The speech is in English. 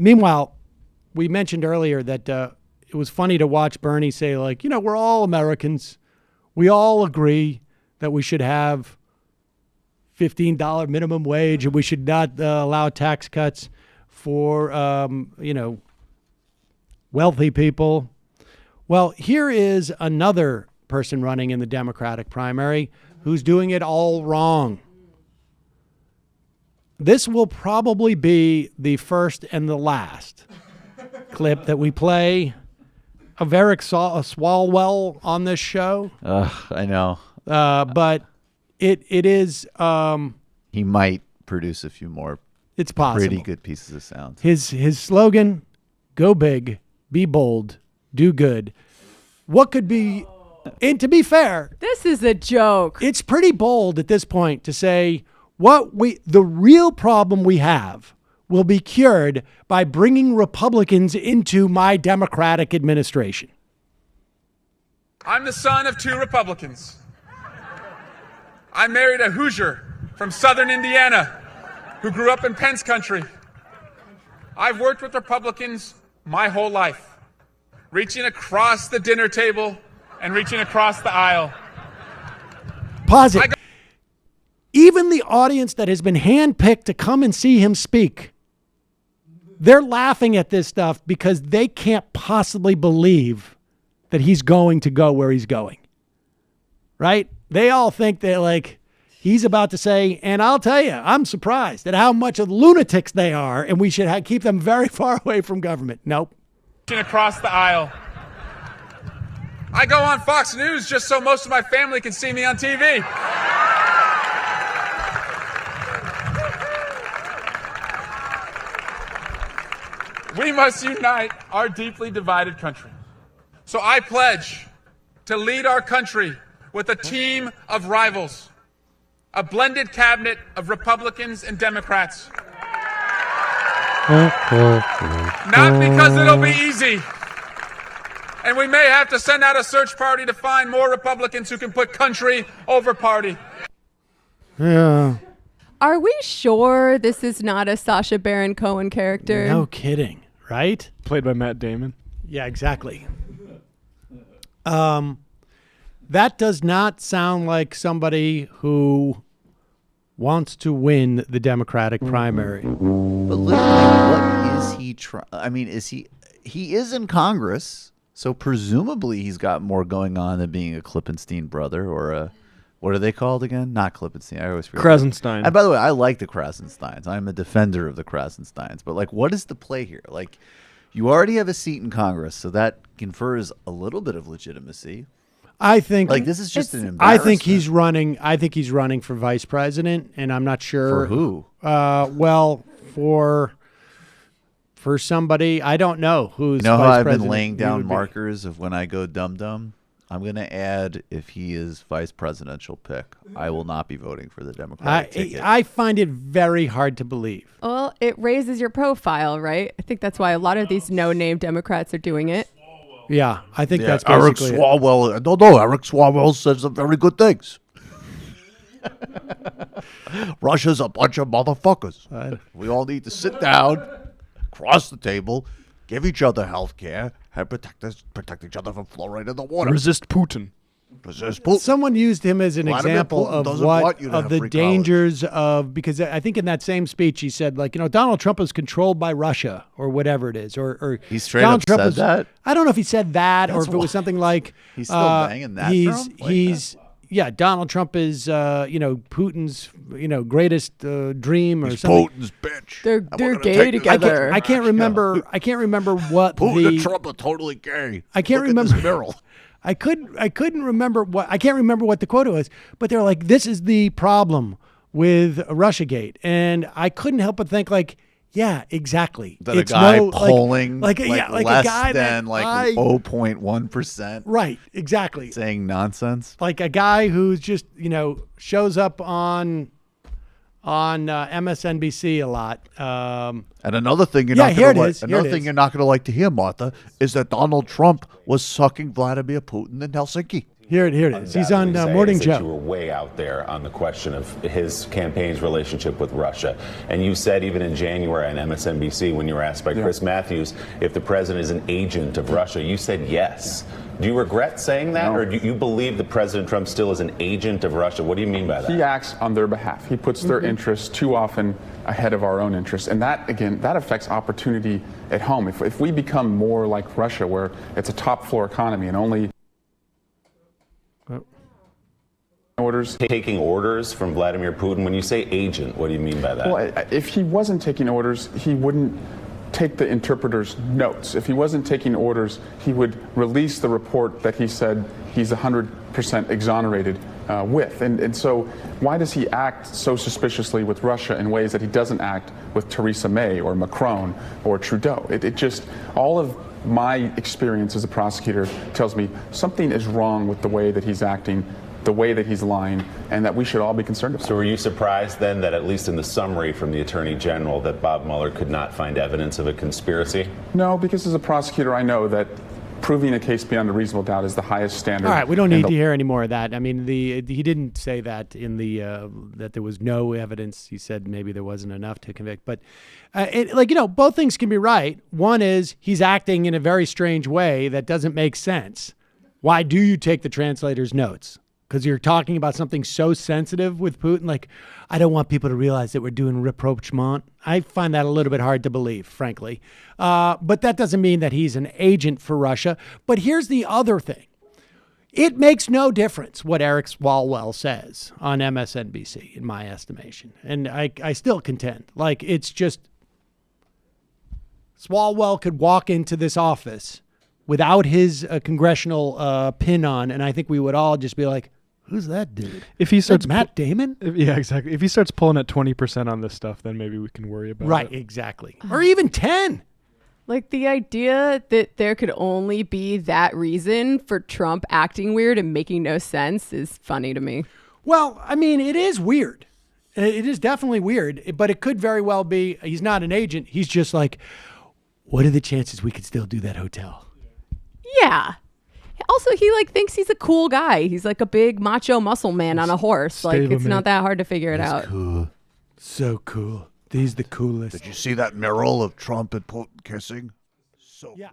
Meanwhile, we mentioned earlier that it was funny to watch Bernie say, like, we're all Americans. We all agree that we should have $15 minimum wage and we should not allow tax cuts for, wealthy people. Well, here is another person running in the Democratic primary who's doing it all wrong. This will probably be the first and the last clip that we play of Eric Swalwell on this show. I know. But it is... he might produce a few more it's possible. Pretty good pieces of sound. His slogan, go big, be bold, do good. What could be... And to be fair... This is a joke. It's pretty bold at this point to say the real problem we have will be cured by bringing Republicans into my Democratic administration. I'm the son of 2 Republicans. I married a Hoosier from southern Indiana who grew up in Pence country. I've worked with Republicans my whole life, reaching across the dinner table and reaching across the aisle. Pause it. Even the audience that has been handpicked to come and see him speak, they're laughing at this stuff because they can't possibly believe that he's going to go where he's going. Right? They all think that, like, he's about to say, and I'll tell you, I'm surprised at how much of lunatics they are, and we should keep them very far away from government. Nope. Across the aisle. I go on Fox News just so most of my family can see me on TV. We must unite our deeply divided country. So I pledge to lead our country with a team of rivals, a blended cabinet of Republicans and Democrats. Not because it'll be easy, and we may have to send out a search party to find more Republicans who can put country over party. Yeah. Are we sure this is not a Sacha Baron Cohen character? No kidding, right? Played by Matt Damon. Yeah, exactly. That does not sound like somebody who wants to win the Democratic primary. But literally, what is he trying? I mean, he is in Congress, so presumably he's got more going on than being a Klippenstein brother or a... What are they called again? Not Klippenstein. I always forget. Krasenstein. And by the way, I like the Krasensteins. I'm a defender of the Krasensteins. But, like, what is the play here? Like, you already have a seat in Congress, so that confers a little bit of legitimacy. I think, like, this is just an embarrassment. I think he's running. I think he's running for vice president, and I'm not sure for who. Well, for somebody I don't know who's. You know vice how I've president been laying down be. markers of when I go dum-dum? I'm going to add if he is vice presidential pick. I will not be voting for the Democratic ticket. I find it very hard to believe. Well, it raises your profile, right? I think that's why a lot of these no-name Democrats are doing it. Yeah, I think that's Eric basically Swalwell. No, Eric Swalwell says some very good things. Russia's a bunch of motherfuckers. We all need to sit down, cross the table, give each other health care, and protect each other from fluoride in the water. Resist Putin. Someone used him as an example of the dangers of, because I think in that same speech he said, like, Donald Trump is controlled by Russia or whatever it is, or he straight up said that. I don't know if he said that or if it was something like he's still banging that. Donald Trump is Putin's greatest dream or he's something. Putin's bitch. They're gay together. I can't remember what Putin and Trump are totally gay. I can't Look remember. At this mural. I couldn't remember I can't remember what the quote was, but they're like, this is the problem with Russiagate. And I couldn't help but think, like, yeah, exactly. That a guy polling less a guy than 0.1%. Right, exactly. Saying nonsense. Like a guy who's just, shows up on MSNBC a lot. And another thing you're not going to like to hear, Martha, is that Donald Trump was sucking Vladimir Putin in Helsinki. Here it is. He's on Morning Joe. You Joe. were way out there on the question of his campaign's relationship with Russia. And you said even in January on MSNBC when you were asked by Chris Matthews if the president is an agent of Russia, you said yes. Do you regret saying that, or do you believe that President Trump still is an agent of Russia? What do you mean by that? He acts on their behalf. He puts their interests too often ahead of our own interests. And that, again, that affects opportunity at home. If we become more like Russia, where it's a top floor economy and only orders. Taking orders from Vladimir Putin, when you say agent, what do you mean by that? Well, if he wasn't taking orders, he wouldn't take the interpreter's notes. If he wasn't taking orders, he would release the report that he said he's 100% exonerated with. And so why does he act so suspiciously with Russia in ways that he doesn't act with Theresa May or Macron or Trudeau? It just, all of my experience as a prosecutor tells me something is wrong with the way that he's acting, the way that he's lying, and that we should all be concerned about. So were you surprised then that at least in the summary from the Attorney General that Bob Mueller could not find evidence of a conspiracy? No, because as a prosecutor, I know that proving a case beyond a reasonable doubt is the highest standard. All right, we don't need to hear any more of that. I mean, he didn't say that in the that there was no evidence. He said maybe there wasn't enough to convict. But both things can be right. One is he's acting in a very strange way that doesn't make sense. Why do you take the translator's notes? Because you're talking about something so sensitive with Putin. Like, I don't want people to realize that we're doing rapprochement. I find that a little bit hard to believe, frankly. But that doesn't mean that he's an agent for Russia. But here's the other thing. It makes no difference what Eric Swalwell says on MSNBC, in my estimation. And I still contend. Like, it's just Swalwell could walk into this office without his congressional pin on, and I think we would all just be like, who's that dude? If he starts Matt Damon? Yeah, exactly. If he starts pulling at 20% on this stuff, then maybe we can worry about it. Right, exactly. Or even 10. Like, the idea that there could only be that reason for Trump acting weird and making no sense is funny to me. Well, I mean, it is weird. It is definitely weird, but it could very well be he's not an agent. He's just like, what are the chances we could still do that hotel? Yeah. Also, he thinks he's a cool guy. He's like a big macho muscle man on a horse. Like, it's not that hard to figure it out. Cool. So cool. He's the coolest. Did you see that mural of Trump and Putin kissing? So cool.